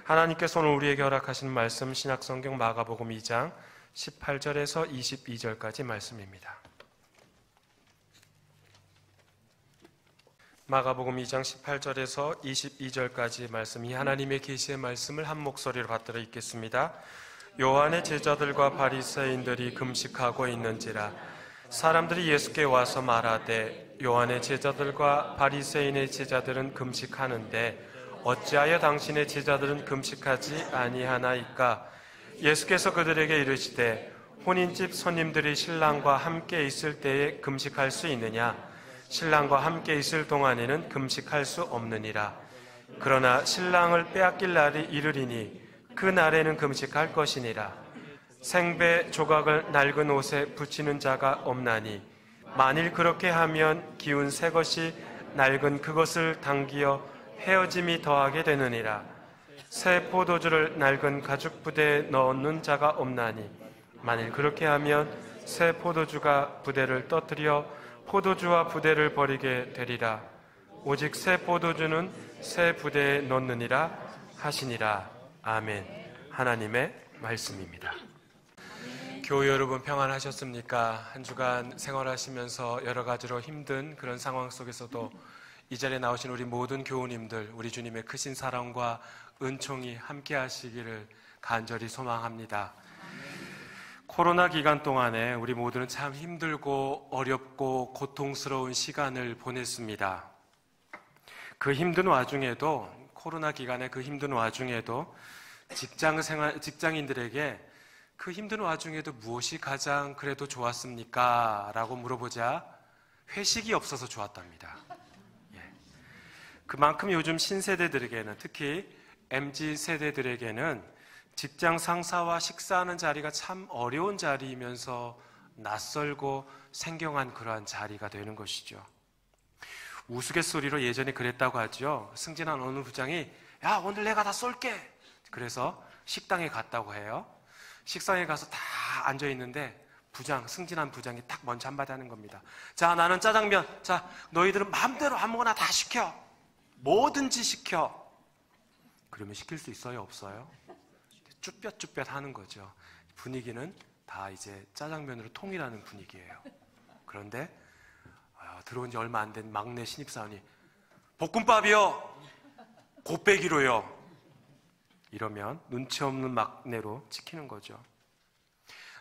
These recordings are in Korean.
하나님께서 오늘 우리에게 허락하신 말씀 신약성경 마가복음 2장 18절에서 22절까지 말씀입니다. 마가복음 2장 18절에서 22절까지 말씀이 하나님의 계시의 말씀을 한 목소리로 받들어 읽겠습니다. 요한의 제자들과 바리새인들이 금식하고 있는지라 사람들이 예수께 와서 말하되 요한의 제자들과 바리새인의 제자들은 금식하는데 어찌하여 당신의 제자들은 금식하지 아니하나이까? 예수께서 그들에게 이르시되 혼인집 손님들이 신랑과 함께 있을 때에 금식할 수 있느냐? 신랑과 함께 있을 동안에는 금식할 수 없느니라. 그러나 신랑을 빼앗길 날이 이르리니 그 날에는 금식할 것이니라. 생배 조각을 낡은 옷에 붙이는 자가 없나니 만일 그렇게 하면 기운 새 것이 낡은 그것을 당기어 헤어짐이 더하게 되느니라. 새 포도주를 낡은 가죽 부대에 넣는 자가 없나니 만일 그렇게 하면 새 포도주가 부대를 떠뜨려 포도주와 부대를 버리게 되리라. 오직 새 포도주는 새 부대에 넣느니라 하시니라. 아멘. 하나님의 말씀입니다. 교회 여러분 평안하셨습니까? 한 주간 생활하시면서 여러 가지로 힘든 그런 상황 속에서도 이 자리에 나오신 우리 모든 교우님들, 우리 주님의 크신 사랑과 은총이 함께 하시기를 간절히 소망합니다. 코로나 기간 동안에 우리 모두는 참 힘들고 어렵고 고통스러운 시간을 보냈습니다. 그 힘든 와중에도, 코로나 기간의 그 힘든 와중에도 직장인들에게 그 힘든 와중에도 무엇이 가장 그래도 좋았습니까? 라고 물어보자 회식이 없어서 좋았답니다. 그만큼 요즘 신세대들에게는, 특히 MZ세대들에게는 직장 상사와 식사하는 자리가 참 어려운 자리이면서 낯설고 생경한 그러한 자리가 되는 것이죠. 우스갯소리로 예전에 그랬다고 하죠. 승진한 어느 부장이 야, 오늘 내가 다 쏠게. 그래서 식당에 갔다고 해요. 식당에 가서 다 앉아있는데 승진한 부장이 딱 먼저 한마디 하는 겁니다. 자, 나는 짜장면. 자, 너희들은 마음대로 아무거나 다 시켜. 뭐든지 시켜. 그러면 시킬 수 있어요? 없어요? 쭈뼛쭈뼛 하는 거죠. 분위기는 다 이제 짜장면으로 통일하는 분위기예요. 그런데 들어온 지 얼마 안 된 막내 신입사원이 볶음밥이요. 곱빼기로요. 이러면 눈치 없는 막내로 찍히는 거죠.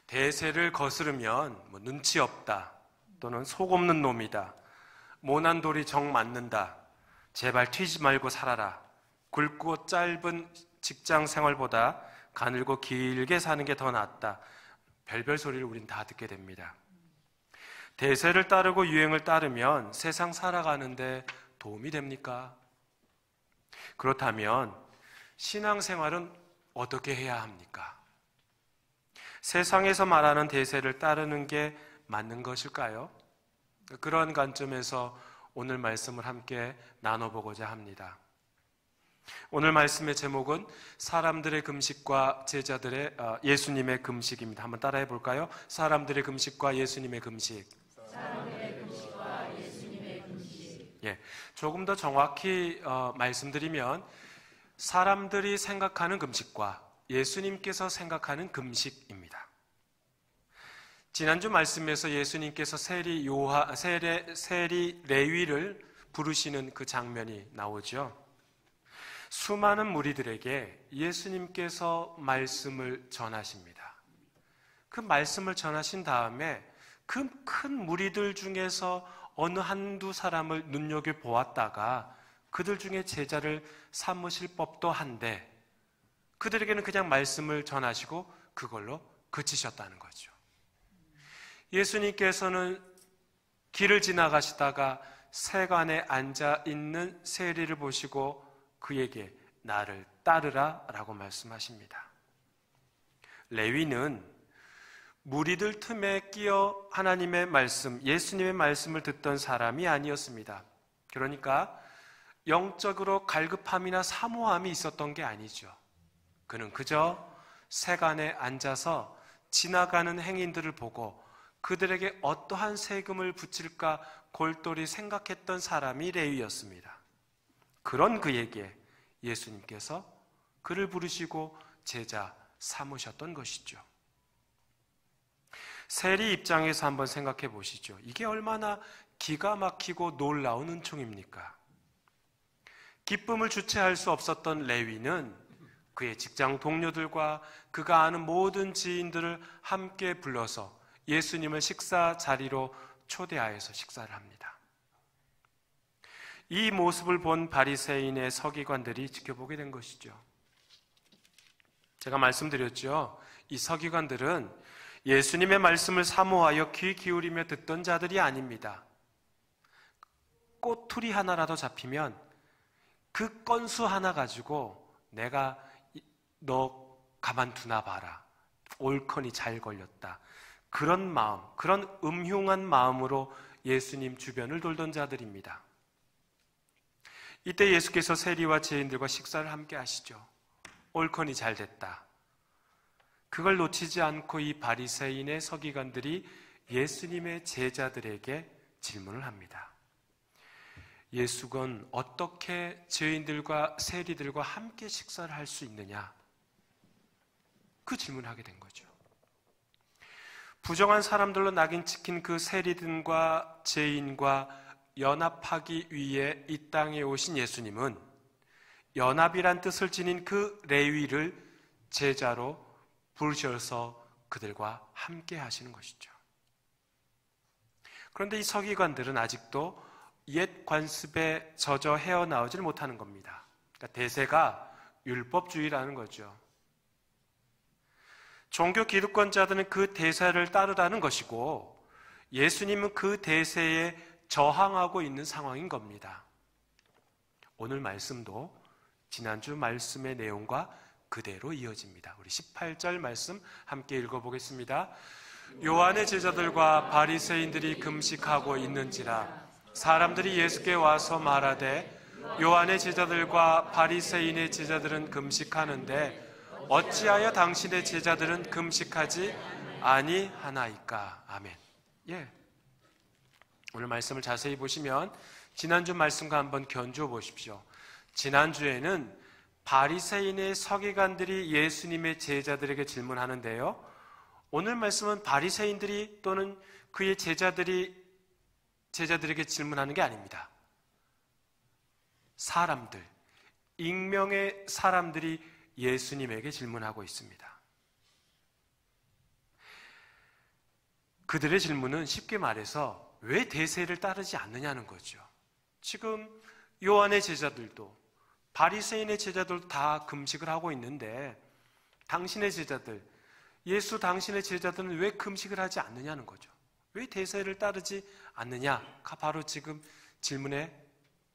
대세를 거스르면 눈치 없다 또는 속 없는 놈이다, 모난 돌이 정 맞는다, 제발 튀지 말고 살아라, 굵고 짧은 직장 생활보다 가늘고 길게 사는 게 더 낫다, 별별 소리를 우린 다 듣게 됩니다. 대세를 따르고 유행을 따르면 세상 살아가는데 도움이 됩니까? 그렇다면 신앙생활은 어떻게 해야 합니까? 세상에서 말하는 대세를 따르는 게 맞는 것일까요? 그런 관점에서 오늘 말씀을 함께 나눠보고자 합니다. 오늘 말씀의 제목은 사람들의 금식과 제자들의 예수님의 금식입니다. 한번 따라해 볼까요? 사람들의 금식과 예수님의 금식. 사람들의 금식과 예수님의 금식. 조금 더 정확히 말씀드리면 사람들이 생각하는 금식과 예수님께서 생각하는 금식입니다. 지난주 말씀에서 예수님께서 세리 레위를 부르시는 그 장면이 나오죠. 수많은 무리들에게 예수님께서 말씀을 전하십니다. 그 말씀을 전하신 다음에 그 큰 무리들 중에서 어느 한두 사람을 눈여겨보았다가 그들 중에 제자를 삼으실 법도 한데 그들에게는 그냥 말씀을 전하시고 그걸로 그치셨다는 거죠. 예수님께서는 길을 지나가시다가 세관에 앉아있는 세리를 보시고 그에게 나를 따르라 라고 말씀하십니다. 레위는 무리들 틈에 끼어 하나님의 말씀, 예수님의 말씀을 듣던 사람이 아니었습니다. 그러니까 영적으로 갈급함이나 사모함이 있었던 게 아니죠. 그는 그저 세간에 앉아서 지나가는 행인들을 보고 그들에게 어떠한 세금을 붙일까 골똘히 생각했던 사람이 레위였습니다. 그런 그에게 예수님께서 그를 부르시고 제자 삼으셨던 것이죠. 세리 입장에서 한번 생각해 보시죠. 이게 얼마나 기가 막히고 놀라운 은총입니까? 기쁨을 주체할 수 없었던 레위는 그의 직장 동료들과 그가 아는 모든 지인들을 함께 불러서 예수님을 식사 자리로 초대하여서 식사를 합니다. 이 모습을 본 바리새인의 서기관들이 지켜보게 된 것이죠. 제가 말씀드렸죠. 이 서기관들은 예수님의 말씀을 사모하여 귀 기울이며 듣던 자들이 아닙니다. 꼬투리 하나라도 잡히면 그 건수 하나 가지고 내가 너 가만두나 봐라. 옳거니 잘 걸렸다. 그런 마음, 그런 음흉한 마음으로 예수님 주변을 돌던 자들입니다. 이때 예수께서 세리와 죄인들과 식사를 함께 하시죠. 옳거니 잘 됐다. 그걸 놓치지 않고 이 바리새인의 서기관들이 예수님의 제자들에게 질문을 합니다. 예수건 어떻게 죄인들과 세리들과 함께 식사를 할 수 있느냐? 그 질문을 하게 된 거죠. 부정한 사람들로 낙인 찍힌 그 세리들과 죄인과 연합하기 위해 이 땅에 오신 예수님은 연합이란 뜻을 지닌 그 레위를 제자로 부르셔서 그들과 함께 하시는 것이죠. 그런데 이 서기관들은 아직도 옛 관습에 젖어 헤어나오질 못하는 겁니다. 그러니까 대세가 율법주의라는 거죠. 종교 기득권자들은 그 대세를 따르라는 것이고 예수님은 그 대세에 저항하고 있는 상황인 겁니다. 오늘 말씀도 지난주 말씀의 내용과 그대로 이어집니다. 우리 18절 말씀 함께 읽어보겠습니다. 요한의 제자들과 바리새인들이 금식하고 있는지라 사람들이 예수께 와서 말하되 요한의 제자들과 바리새인의 제자들은 금식하는데 어찌하여 당신의 제자들은 금식하지 아니하나이까? 아멘. 오늘 말씀을 자세히 보시면 지난주 말씀과 한번 견주어 보십시오. 지난주에는 바리새인의 서기관들이 예수님의 제자들에게 질문하는데요. 오늘 말씀은 바리새인들이 또는 그의 제자들에게 질문하는 게 아닙니다. 사람들, 익명의 사람들이 예수님에게 질문하고 있습니다. 그들의 질문은 쉽게 말해서 왜 대세를 따르지 않느냐는 거죠. 지금 요한의 제자들도 바리새인의 제자들도 다 금식을 하고 있는데 당신의 제자들, 예수 당신의 제자들은 왜 금식을 하지 않느냐는 거죠. 왜 대세를 따르지 않느냐가 바로 지금 질문의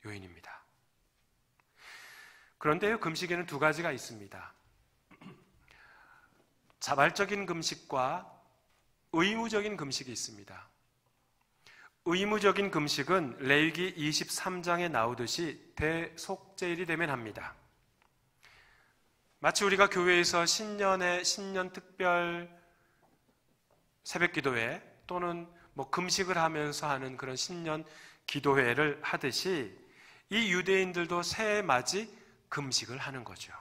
요인입니다. 그런데요, 금식에는 두 가지가 있습니다. 자발적인 금식과 의무적인 금식이 있습니다. 의무적인 금식은 레위기 23장에 나오듯이 대속죄일이 되면 합니다. 마치 우리가 교회에서 신년 특별 새벽 기도회 또는 금식을 하면서 하는 그런 신년 기도회를 하듯이 이 유대인들도 새해 맞이 금식을 하는 거죠.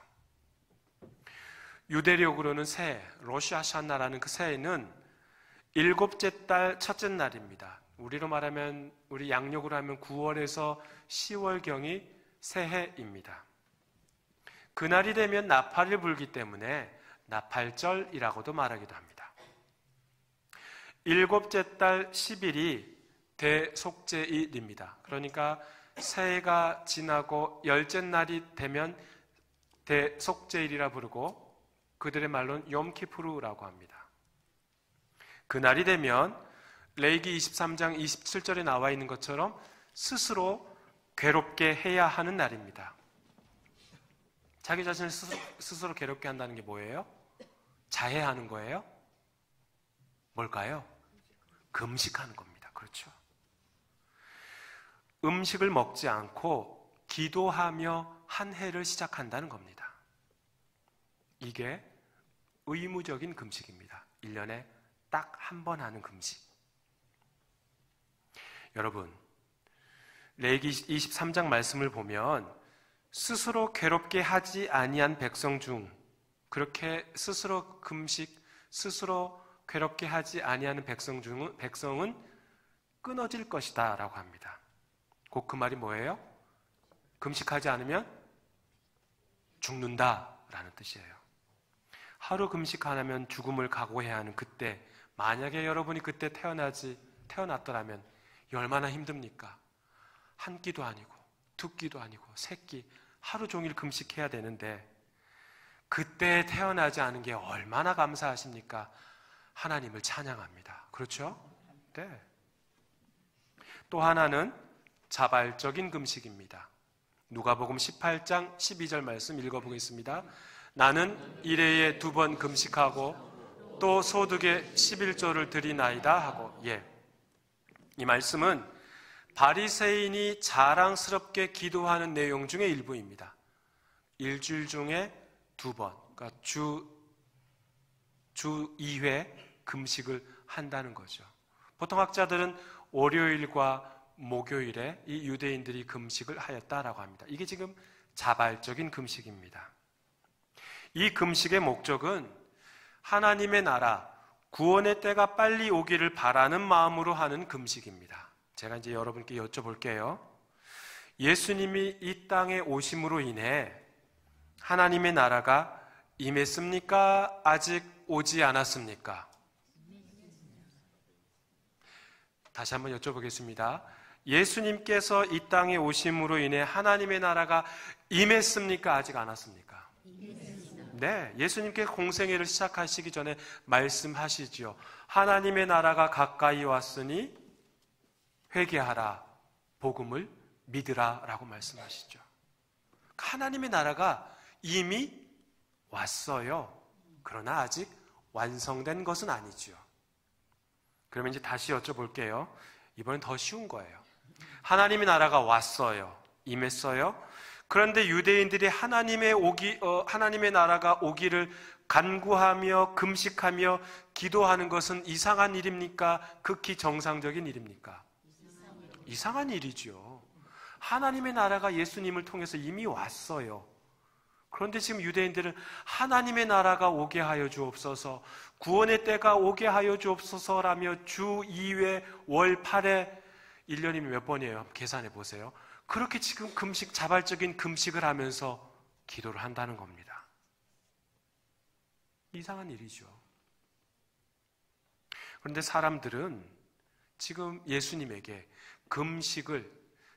유대력으로는 새해, 로시 하샤나라는 그 새해는 7째 달 첫째 날입니다. 우리로 말하면, 우리 양력으로 하면 9월에서 10월경이 새해입니다. 그날이 되면 나팔을 불기 때문에 나팔절이라고도 말하기도 합니다. 7째 달 10일이 대속죄일입니다. 그러니까 새해가 지나고 10째 날이 되면 대속죄일이라 부르고 그들의 말로는 욤키푸르라고 합니다. 그날이 되면 레위기 23장 27절에 나와 있는 것처럼 스스로 괴롭게 해야 하는 날입니다. 자기 자신을 스스로 괴롭게 한다는 게 뭐예요? 자해하는 거예요? 뭘까요? 금식하는 겁니다. 그렇죠. 음식을 먹지 않고 기도하며 한 해를 시작한다는 겁니다. 이게 의무적인 금식입니다. 1년에 딱 한 번 하는 금식. 여러분, 레위기 23장 말씀을 보면 스스로 괴롭게 하지 아니한 백성 중, 그렇게 스스로 금식, 스스로 괴롭게 하지 아니하는 백성은 끊어질 것이다 라고 합니다. 곧 그 말이 뭐예요? 금식하지 않으면 죽는다 라는 뜻이에요. 하루 금식 안 하면 죽음을 각오해야 하는 그때, 만약에 여러분이 그때 태어났더라면 얼마나 힘듭니까? 한 끼도 아니고 두 끼도 아니고 세 끼, 하루 종일 금식해야 되는데 그때 태어나지 않은 게 얼마나 감사하십니까? 하나님을 찬양합니다. 그렇죠? 네. 또 하나는 자발적인 금식입니다. 누가복음 18장 12절 말씀 읽어보겠습니다. 나는 일해에 2번 금식하고 또 소득의 11조를 드리나이다 하고, 이 말씀은 바리새인이 자랑스럽게 기도하는 내용 중에 일부입니다. 일주일 중에 2번, 그러니까 주 2회 금식을 한다는 거죠. 보통 학자들은 월요일과 목요일에 이 유대인들이 금식을 하였다라고 합니다. 이게 지금 자발적인 금식입니다. 이 금식의 목적은 하나님의 나라, 구원의 때가 빨리 오기를 바라는 마음으로 하는 금식입니다. 제가 이제 여러분께 여쭤볼게요. 예수님이 이 땅에 오심으로 인해 하나님의 나라가 임했습니까? 아직 오지 않았습니까? 다시 한번 여쭤보겠습니다. 예수님께서 이 땅에 오심으로 인해 하나님의 나라가 임했습니까? 아직 안 왔습니까? 네, 예수님께 공생애를 시작하시기 전에 말씀하시지요. 하나님의 나라가 가까이 왔으니 회개하라, 복음을 믿으라 라고 말씀하시죠. 하나님의 나라가 이미 왔어요. 그러나 아직 완성된 것은 아니죠. 그러면 이제 다시 여쭤볼게요. 이번엔 더 쉬운 거예요. 하나님의 나라가 왔어요. 임했어요. 그런데 유대인들이 하나님의 나라가 오기를 간구하며 금식하며 기도하는 것은 이상한 일입니까? 극히 정상적인 일입니까? 이상한 일이죠. 하나님의 나라가 예수님을 통해서 이미 왔어요. 그런데 지금 유대인들은 하나님의 나라가 오게 하여 주옵소서, 구원의 때가 오게 하여 주옵소서라며 주 2회 월 8회 1년이면 몇 번이에요? 계산해 보세요. 그렇게 지금 자발적인 금식을 하면서 기도를 한다는 겁니다. 이상한 일이죠. 그런데 사람들은 지금 예수님에게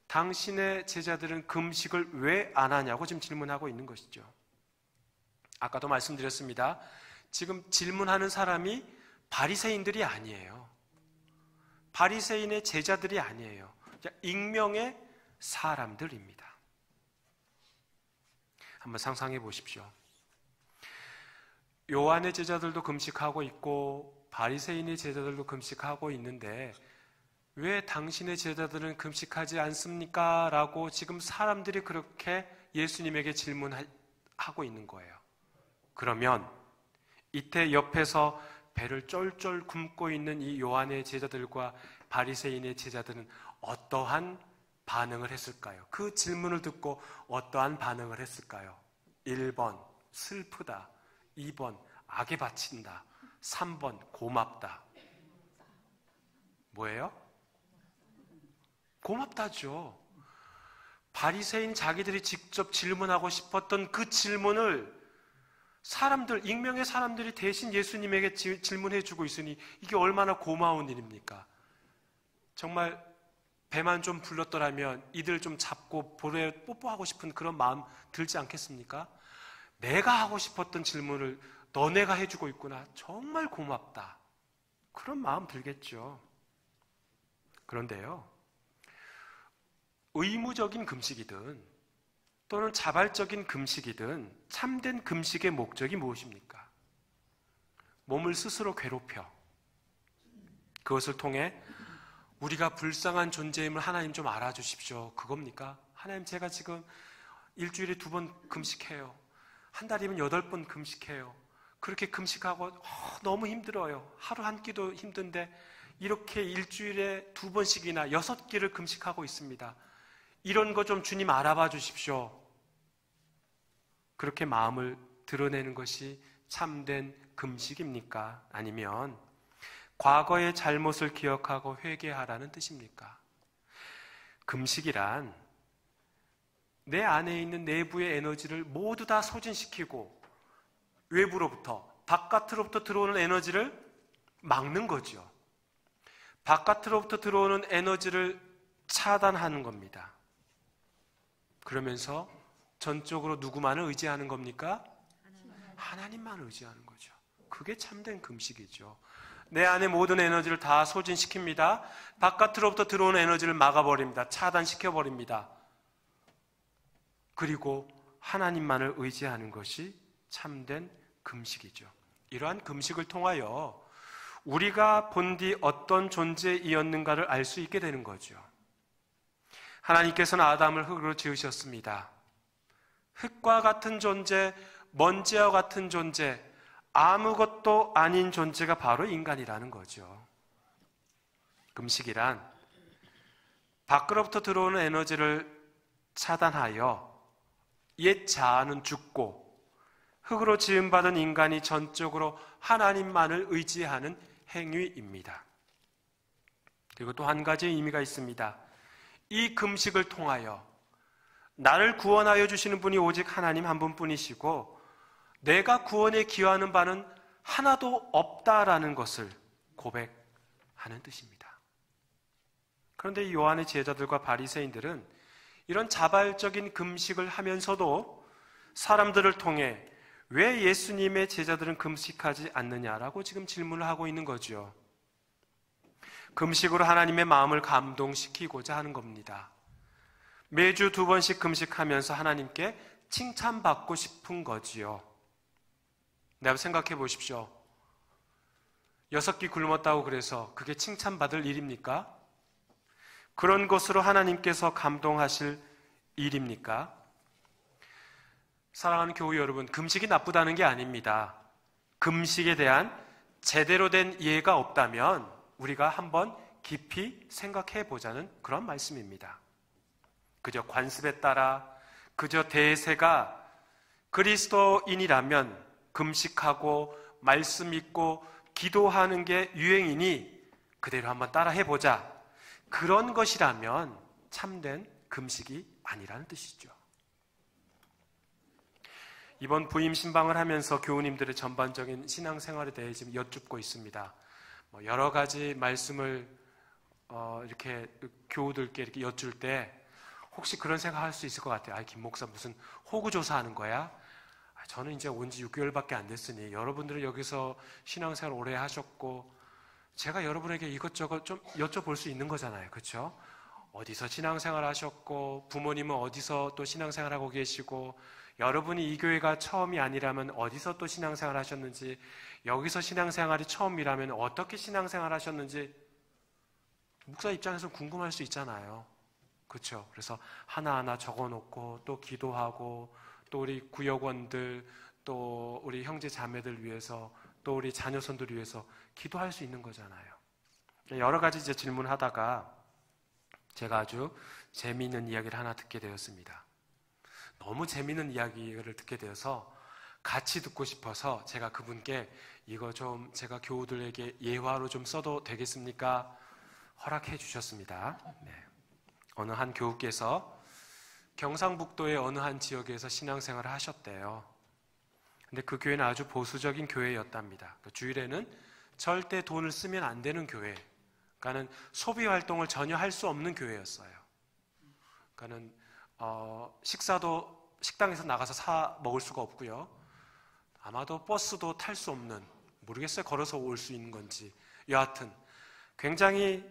당신의 제자들은 금식을 왜 안 하냐고 지금 질문하고 있는 것이죠. 아까도 말씀드렸습니다. 지금 질문하는 사람이 바리새인들이 아니에요. 바리새인의 제자들이 아니에요. 익명의 사람들입니다. 한번 상상해 보십시오. 요한의 제자들도 금식하고 있고 바리새인의 제자들도 금식하고 있는데 왜 당신의 제자들은 금식하지 않습니까? 라고 지금 사람들이 그렇게 예수님에게 질문하고 있는 거예요. 그러면 이때 옆에서 배를 쫄쫄 굶고 있는 이 요한의 제자들과 바리새인의 제자들은 어떠한 반응을 했을까요? 그 질문을 듣고 어떠한 반응을 했을까요? 1번 슬프다, 2번 악에 바친다, 3번 고맙다. 뭐예요? 고맙다죠. 바리새인 자기들이 직접 질문하고 싶었던 그 질문을 익명의 사람들이 대신 예수님에게 질문해 주고 있으니 이게 얼마나 고마운 일입니까? 정말 배만 좀 불렀더라면 이들 좀 잡고 볼에 뽀뽀하고 싶은 그런 마음 들지 않겠습니까? 내가 하고 싶었던 질문을 너네가 해주고 있구나. 정말 고맙다. 그런 마음 들겠죠. 그런데요, 의무적인 금식이든 또는 자발적인 금식이든 참된 금식의 목적이 무엇입니까? 몸을 스스로 괴롭혀 그것을 통해 우리가 불쌍한 존재임을 하나님 좀 알아주십시오. 그겁니까? 하나님, 제가 지금 일주일에 2번 금식해요. 한 달이면 8번 금식해요. 그렇게 금식하고 너무 힘들어요. 하루 한 끼도 힘든데 이렇게 일주일에 2번씩이나 6끼를 금식하고 있습니다. 이런 거 좀 주님 알아봐 주십시오. 그렇게 마음을 드러내는 것이 참된 금식입니까? 아니면 과거의 잘못을 기억하고 회개하라는 뜻입니까? 금식이란 내 안에 있는 내부의 에너지를 모두 다 소진시키고 외부로부터, 바깥으로부터 들어오는 에너지를 막는 거죠. 바깥으로부터 들어오는 에너지를 차단하는 겁니다. 그러면서 전적으로 누구만을 의지하는 겁니까? 하나님만 의지하는 거죠. 그게 참된 금식이죠. 내 안에 모든 에너지를 다 소진시킵니다. 바깥으로부터 들어오는 에너지를 막아버립니다. 차단시켜버립니다. 그리고 하나님만을 의지하는 것이 참된 금식이죠. 이러한 금식을 통하여 우리가 본디 어떤 존재이었는가를 알 수 있게 되는 거죠. 하나님께서는 아담을 흙으로 지으셨습니다. 흙과 같은 존재, 먼지와 같은 존재, 아무것도 아닌 존재가 바로 인간이라는 거죠. 금식이란 밖으로부터 들어오는 에너지를 차단하여 옛 자아는 죽고 흙으로 지음받은 인간이 전적으로 하나님만을 의지하는 행위입니다. 그리고 또 한 가지 의미가 있습니다. 이 금식을 통하여 나를 구원하여 주시는 분이 오직 하나님 한 분뿐이시고 내가 구원에 기여하는 바는 하나도 없다라는 것을 고백하는 뜻입니다. 그런데 요한의 제자들과 바리새인들은 이런 자발적인 금식을 하면서도 사람들을 통해 왜 예수님의 제자들은 금식하지 않느냐라고 지금 질문을 하고 있는 거죠. 금식으로 하나님의 마음을 감동시키고자 하는 겁니다. 매주 2번씩 금식하면서 하나님께 칭찬받고 싶은 거지요. 내가 생각해 보십시오. 6끼 굶었다고 그래서 그게 칭찬받을 일입니까? 그런 것으로 하나님께서 감동하실 일입니까? 사랑하는 교우 여러분, 금식이 나쁘다는 게 아닙니다. 금식에 대한 제대로 된 이해가 없다면 우리가 한번 깊이 생각해 보자는 그런 말씀입니다. 그저 관습에 따라 그저 대세가 그리스도인이라면 금식하고 말씀 읽고 기도하는 게 유행이니 그대로 한번 따라 해보자. 그런 것이라면 참된 금식이 아니라는 뜻이죠. 이번 부임 신방을 하면서 교우님들의 전반적인 신앙생활에 대해 지금 여쭙고 있습니다. 여러 가지 말씀을 이렇게 교우들께 이렇게 여쭐 때 혹시 그런 생각할 수 있을 것 같아요. 김 목사 무슨 호구조사하는 거야? 저는 이제 온 지 6개월밖에 안 됐으니 여러분들은 여기서 신앙생활 오래 하셨고 제가 여러분에게 이것저것 좀 여쭤볼 수 있는 거잖아요. 그렇죠? 어디서 신앙생활 하셨고 부모님은 어디서 또 신앙생활 하고 계시고 여러분이 이 교회가 처음이 아니라면 어디서 또 신앙생활 하셨는지 여기서 신앙생활이 처음이라면 어떻게 신앙생활 하셨는지 목사 입장에서 궁금할 수 있잖아요. 그렇죠? 그래서 하나하나 적어놓고 또 기도하고 또 우리 구역원들 또 우리 형제 자매들 위해서 또 우리 자녀손들 위해서 기도할 수 있는 거잖아요. 여러 가지 이제 질문하다가 제가 아주 재미있는 이야기를 하나 듣게 되었습니다. 너무 재미있는 이야기를 듣게 되어서 같이 듣고 싶어서 제가 그분께 이거 좀 제가 교우들에게 예화로 좀 써도 되겠습니까? 허락해 주셨습니다. 네. 어느 한 교우께서 경상북도의 어느 한 지역에서 신앙생활을 하셨대요. 근데 그 교회는 아주 보수적인 교회였답니다. 주일에는 절대 돈을 쓰면 안 되는 교회. 그러니까는 소비 활동을 전혀 할 수 없는 교회였어요. 그러니까는 식사도 식당에서 나가서 사 먹을 수가 없고요. 아마도 버스도 탈 수 없는, 모르겠어요. 걸어서 올 수 있는 건지. 여하튼 굉장히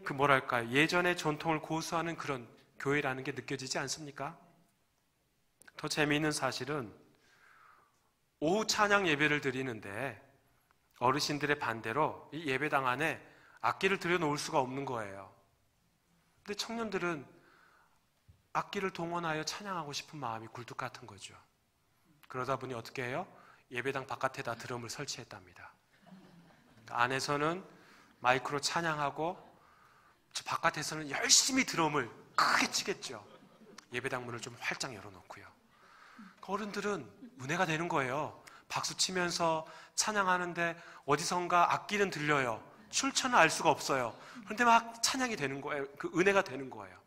예전의 전통을 고수하는 그런 교회라는 게 느껴지지 않습니까? 더 재미있는 사실은 오후 찬양 예배를 드리는데 어르신들의 반대로 이 예배당 안에 악기를 들여놓을 수가 없는 거예요. 근데 청년들은 악기를 동원하여 찬양하고 싶은 마음이 굴뚝 같은 거죠. 그러다 보니 어떻게 해요? 예배당 바깥에다 드럼을 설치했답니다. 안에서는 마이크로 찬양하고 저 바깥에서는 열심히 드럼을 크게 치겠죠. 예배당 문을 좀 활짝 열어놓고요. 어른들은 은혜가 되는 거예요. 박수 치면서 찬양하는데 어디선가 악기는 들려요. 출처는 알 수가 없어요. 그런데 막 찬양이 되는 거예요. 그 은혜가 되는 거예요.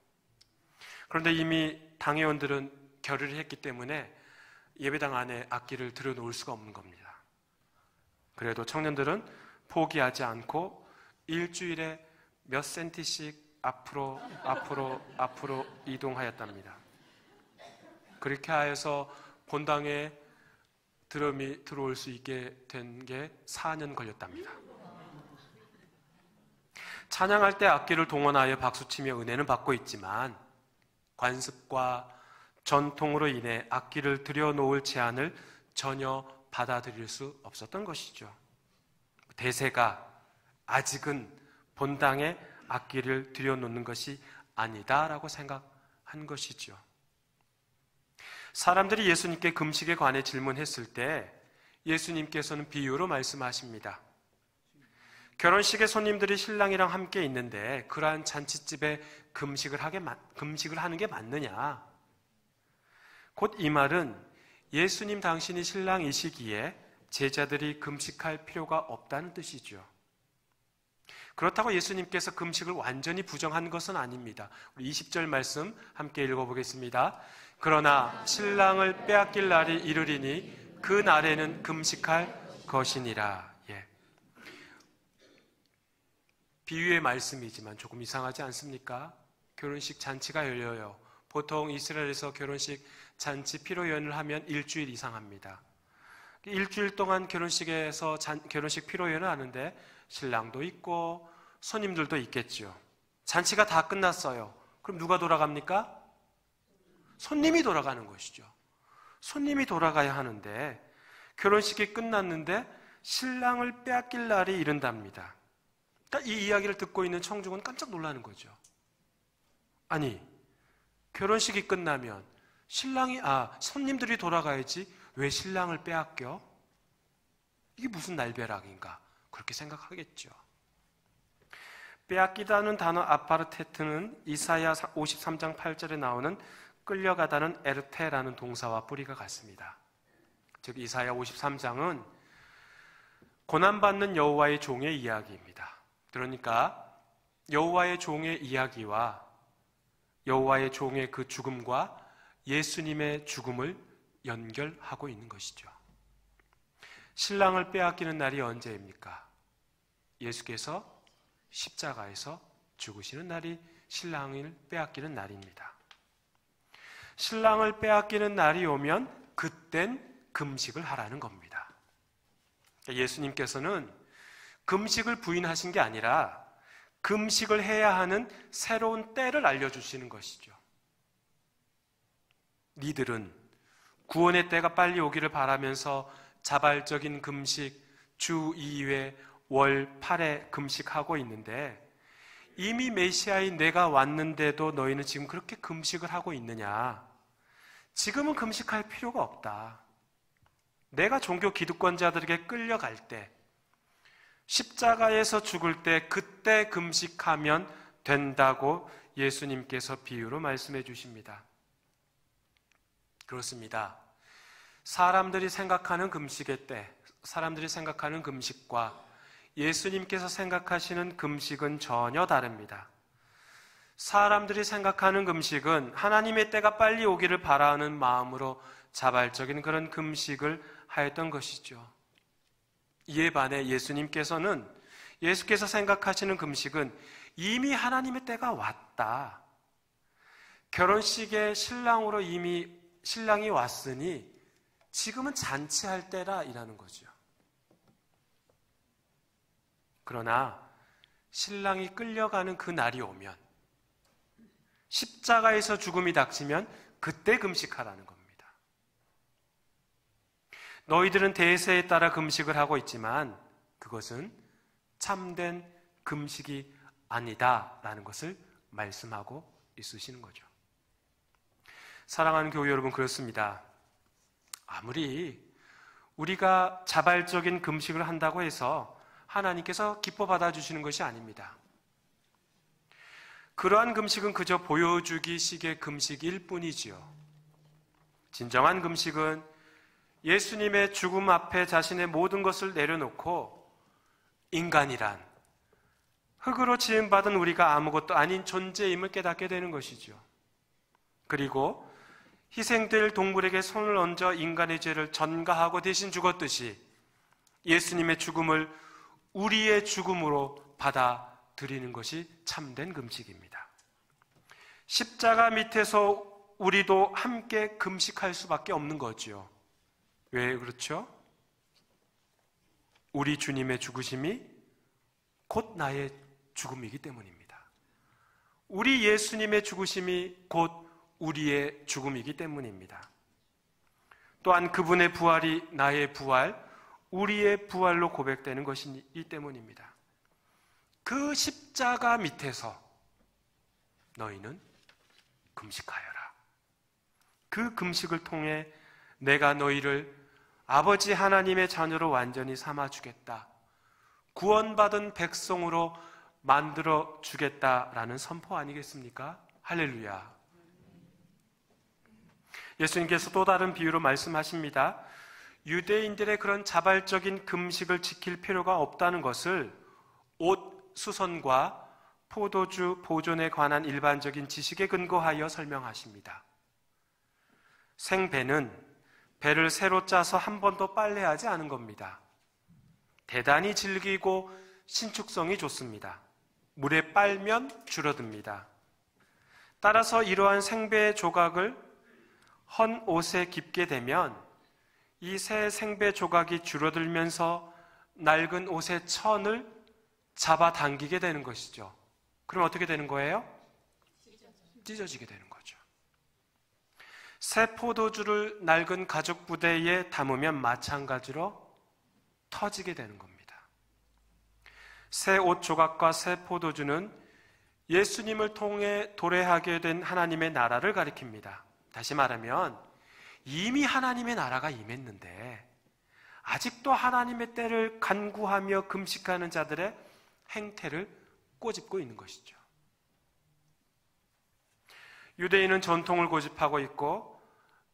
그런데 이미 당회원들은 결의를 했기 때문에 예배당 안에 악기를 들여놓을 수가 없는 겁니다. 그래도 청년들은 포기하지 않고 일주일에 몇 센티씩 앞으로 이동하였답니다. 그렇게 하여서 본당에 드럼이 들어올 수 있게 된 게 4년 걸렸답니다. 찬양할 때 악기를 동원하여 박수치며 은혜는 받고 있지만 관습과 전통으로 인해 악기를 들여놓을 제안을 전혀 받아들일 수 없었던 것이죠. 대세가 아직은 본당에 악기를 들여놓는 것이 아니다라고 생각한 것이죠. 사람들이 예수님께 금식에 관해 질문했을 때 예수님께서는 비유로 말씀하십니다. 결혼식에 손님들이 신랑이랑 함께 있는데 그러한 잔치집에 금식을 하는 게 맞느냐? 곧 이 말은 예수님 당신이 신랑이시기에 제자들이 금식할 필요가 없다는 뜻이죠. 그렇다고 예수님께서 금식을 완전히 부정한 것은 아닙니다. 우리 20절 말씀 함께 읽어보겠습니다. 그러나 신랑을 빼앗길 날이 이르리니 그 날에는 금식할 것이니라. 비유의 말씀이지만 조금 이상하지 않습니까? 결혼식 잔치가 열려요. 보통 이스라엘에서 결혼식 잔치 피로연을 하면 일주일 이상 합니다. 일주일 동안 결혼식에서 결혼식 피로연을 하는데 신랑도 있고 손님들도 있겠죠. 잔치가 다 끝났어요. 그럼 누가 돌아갑니까? 손님이 돌아가는 것이죠. 손님이 돌아가야 하는데 결혼식이 끝났는데 신랑을 빼앗길 날이 이른답니다. 이 이야기를 듣고 있는 청중은 깜짝 놀라는 거죠. 아니, 결혼식이 끝나면 손님들이 돌아가야지 왜 신랑을 빼앗겨? 이게 무슨 날벼락인가? 그렇게 생각하겠죠. 빼앗기다는 단어 아파르테트는 이사야 53장 8절에 나오는 끌려가다는 에르테라는 동사와 뿌리가 같습니다. 즉 이사야 53장은 고난받는 여호와의 종의 이야기입니다. 그러니까 여호와의 종의 이야기와 여호와의 종의 그 죽음과 예수님의 죽음을 연결하고 있는 것이죠. 신랑을 빼앗기는 날이 언제입니까? 예수께서 십자가에서 죽으시는 날이 신랑을 빼앗기는 날입니다. 신랑을 빼앗기는 날이 오면 그땐 금식을 하라는 겁니다. 예수님께서는 금식을 부인하신 게 아니라 금식을 해야 하는 새로운 때를 알려주시는 것이죠. 니들은 구원의 때가 빨리 오기를 바라면서 자발적인 금식, 주 2회, 월 8회 금식하고 있는데 이미 메시아인 내가 왔는데도 너희는 지금 그렇게 금식을 하고 있느냐? 지금은 금식할 필요가 없다. 내가 종교 기득권자들에게 끌려갈 때, 십자가에서 죽을 때 그때 금식하면 된다고 예수님께서 비유로 말씀해 주십니다. 그렇습니다. 사람들이 생각하는 금식의 때, 사람들이 생각하는 금식과 예수님께서 생각하시는 금식은 전혀 다릅니다. 사람들이 생각하는 금식은 하나님의 때가 빨리 오기를 바라는 마음으로 자발적인 그런 금식을 하였던 것이죠. 이에 반해 예수께서 생각하시는 금식은 이미 하나님의 때가 왔다. 결혼식에 신랑으로 이미 신랑이 왔으니 지금은 잔치할 때라 이라는 거죠. 그러나 신랑이 끌려가는 그 날이 오면, 십자가에서 죽음이 닥치면 그때 금식하라는 겁니다. 너희들은 대세에 따라 금식을 하고 있지만 그것은 참된 금식이 아니다라는 것을 말씀하고 있으시는 거죠. 사랑하는 교회 여러분, 그렇습니다. 아무리 우리가 자발적인 금식을 한다고 해서 하나님께서 기뻐 받아주시는 것이 아닙니다. 그러한 금식은 그저 보여주기식의 금식일 뿐이지요. 진정한 금식은 예수님의 죽음 앞에 자신의 모든 것을 내려놓고 인간이란 흙으로 지음받은 우리가 아무것도 아닌 존재임을 깨닫게 되는 것이죠. 그리고 희생될 동물에게 손을 얹어 인간의 죄를 전가하고 대신 죽었듯이 예수님의 죽음을 우리의 죽음으로 받아들이는 것이 참된 금식입니다. 십자가 밑에서 우리도 함께 금식할 수밖에 없는 거죠. 왜 그렇죠? 우리 주님의 죽으심이 곧 나의 죽음이기 때문입니다. 우리 예수님의 죽으심이 곧 우리의 죽음이기 때문입니다. 또한 그분의 부활이 나의 부활, 우리의 부활로 고백되는 것이기 때문입니다. 그 십자가 밑에서 너희는 금식하여라. 그 금식을 통해 내가 너희를 아버지 하나님의 자녀로 완전히 삼아주겠다. 구원받은 백성으로 만들어 주겠다라는 선포 아니겠습니까? 할렐루야. 예수님께서 또 다른 비유로 말씀하십니다. 유대인들의 그런 자발적인 금식을 지킬 필요가 없다는 것을 옷 수선과 포도주 보존에 관한 일반적인 지식에 근거하여 설명하십니다. 생배는 배를 새로 짜서 한 번도 빨래하지 않은 겁니다. 대단히 질기고 신축성이 좋습니다. 물에 빨면 줄어듭니다. 따라서 이러한 생배 조각을 헌 옷에 깁게 되면 이 새 생배 조각이 줄어들면서 낡은 옷의 천을 잡아당기게 되는 것이죠. 그럼 어떻게 되는 거예요? 찢어지게 되는 거죠. 새 포도주를 낡은 가죽 부대에 담으면 마찬가지로 터지게 되는 겁니다. 새 옷 조각과 새 포도주는 예수님을 통해 도래하게 된 하나님의 나라를 가리킵니다. 다시 말하면 이미 하나님의 나라가 임했는데 아직도 하나님의 때를 간구하며 금식하는 자들의 행태를 꼬집고 있는 것이죠. 유대인은 전통을 고집하고 있고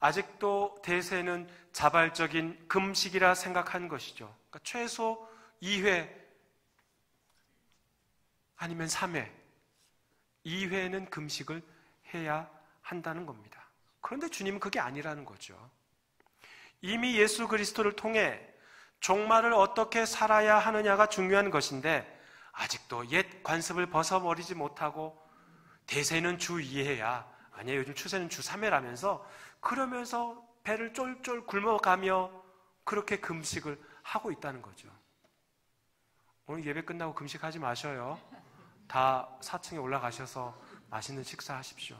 아직도 대세는 자발적인 금식이라 생각한 것이죠. 그러니까 최소 2회 아니면 3회, 2회는 금식을 해야 한다는 겁니다. 그런데 주님은 그게 아니라는 거죠. 이미 예수 그리스도를 통해 종말을 어떻게 살아야 하느냐가 중요한 것인데 아직도 옛 관습을 벗어버리지 못하고 대세는 주 2회야. 아니에요. 요즘 추세는 주 3회라면서 그러면서 배를 쫄쫄 굶어가며 그렇게 금식을 하고 있다는 거죠. 오늘 예배 끝나고 금식하지 마셔요. 다 4층에 올라가셔서 맛있는 식사하십시오.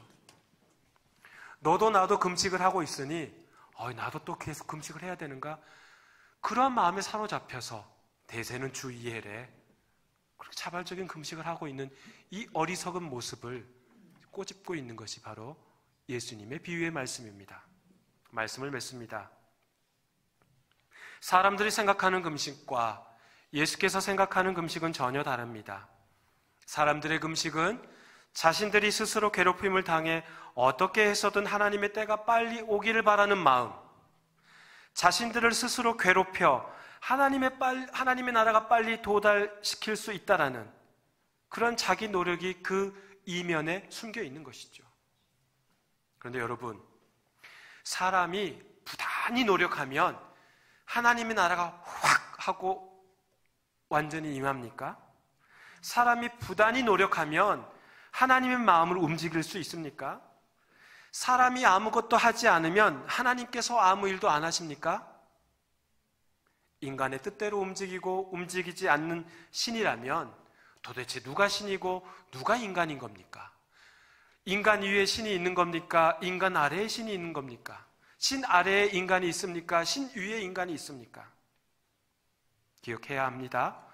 너도 나도 금식을 하고 있으니 나도 또 계속 금식을 해야 되는가? 그런 마음에 사로잡혀서 대세는 주 2회래. 그렇게 자발적인 금식을 하고 있는 이 어리석은 모습을 꼬집고 있는 것이 바로 예수님의 비유의 말씀입니다. 말씀을 맺습니다. 사람들이 생각하는 금식과 예수께서 생각하는 금식은 전혀 다릅니다. 사람들의 금식은 자신들이 스스로 괴롭힘을 당해 어떻게 해서든 하나님의 때가 빨리 오기를 바라는 마음, 자신들을 스스로 괴롭혀 하나님의 나라가 빨리 도달시킬 수 있다라는 그런 자기 노력이 그 이면에 숨겨 있는 것이죠. 그런데 여러분, 사람이 부단히 노력하면 하나님의 나라가 확 하고 완전히 임합니까? 사람이 부단히 노력하면 하나님의 마음을 움직일 수 있습니까? 사람이 아무것도 하지 않으면 하나님께서 아무 일도 안 하십니까? 인간의 뜻대로 움직이고 움직이지 않는 신이라면 도대체 누가 신이고 누가 인간인 겁니까? 인간 위에 신이 있는 겁니까? 인간 아래에 신이 있는 겁니까? 신 아래에 인간이 있습니까? 신 위에 인간이 있습니까? 기억해야 합니다.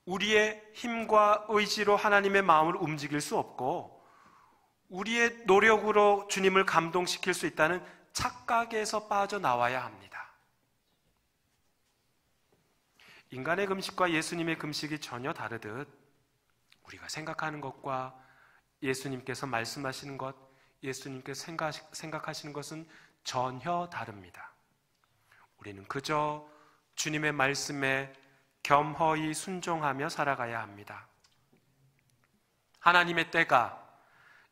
우리의 힘과 의지로 하나님의 마음을 움직일 수 없고 우리의 노력으로 주님을 감동시킬 수 있다는 착각에서 빠져나와야 합니다. 인간의 금식과 예수님의 금식이 전혀 다르듯 우리가 생각하는 것과 예수님께서 말씀하시는 것, 예수님께서 생각하시는 것은 전혀 다릅니다. 우리는 그저 주님의 말씀에 겸허히 순종하며 살아가야 합니다. 하나님의 때가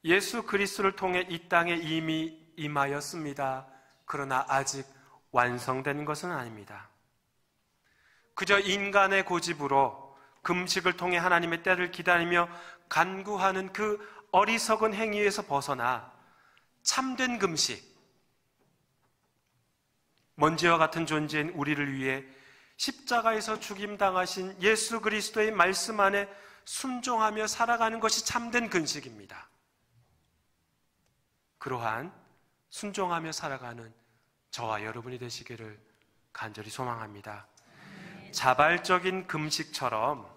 예수 그리스도를 통해 이 땅에 이미 임하였습니다. 그러나 아직 완성된 것은 아닙니다. 그저 인간의 고집으로 금식을 통해 하나님의 때를 기다리며 간구하는 그 어리석은 행위에서 벗어나 참된 금식, 먼지와 같은 존재인 우리를 위해 십자가에서 죽임당하신 예수 그리스도의 말씀 안에 순종하며 살아가는 것이 참된 금식입니다. 그러한 순종하며 살아가는 저와 여러분이 되시기를 간절히 소망합니다. 자발적인 금식처럼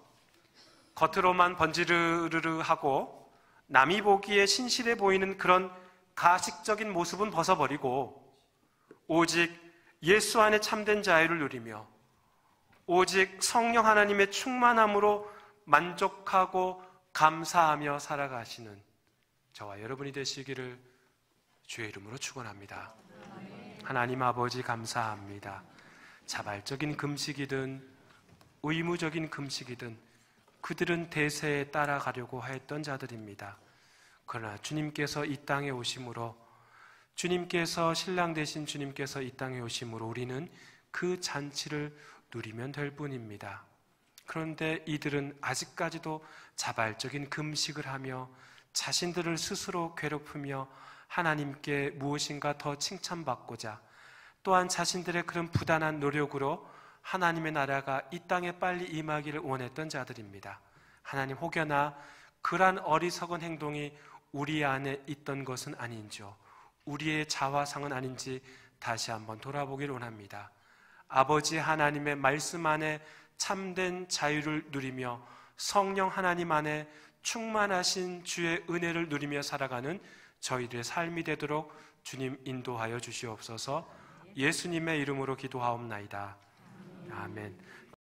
겉으로만 번지르르하고 남이 보기에 신실해 보이는 그런 가식적인 모습은 벗어버리고 오직 예수 안에 참된 자유를 누리며 오직 성령 하나님의 충만함으로 만족하고 감사하며 살아가시는 저와 여러분이 되시기를 주의 이름으로 축원합니다. 하나님 아버지 감사합니다. 자발적인 금식이든 의무적인 금식이든 그들은 대세에 따라가려고 했던 자들입니다. 그러나 주님께서 이 땅에 오심으로 주님께서 신랑 되신 주님께서 이 땅에 오심으로 우리는 그 잔치를 누리면 될 뿐입니다. 그런데 이들은 아직까지도 자발적인 금식을 하며 자신들을 스스로 괴롭히며 하나님께 무엇인가 더 칭찬받고자 또한 자신들의 그런 부단한 노력으로 하나님의 나라가 이 땅에 빨리 임하기를 원했던 자들입니다. 하나님 혹여나 그러한 어리석은 행동이 우리 안에 있던 것은 아닌지요, 우리의 자화상은 아닌지 다시 한번 돌아보기를 원합니다. 아버지 하나님의 말씀 안에 참된 자유를 누리며 성령 하나님 안에 충만하신 주의 은혜를 누리며 살아가는 저희들의 삶이 되도록 주님 인도하여 주시옵소서. 예수님의 이름으로 기도하옵나이다. 아멘.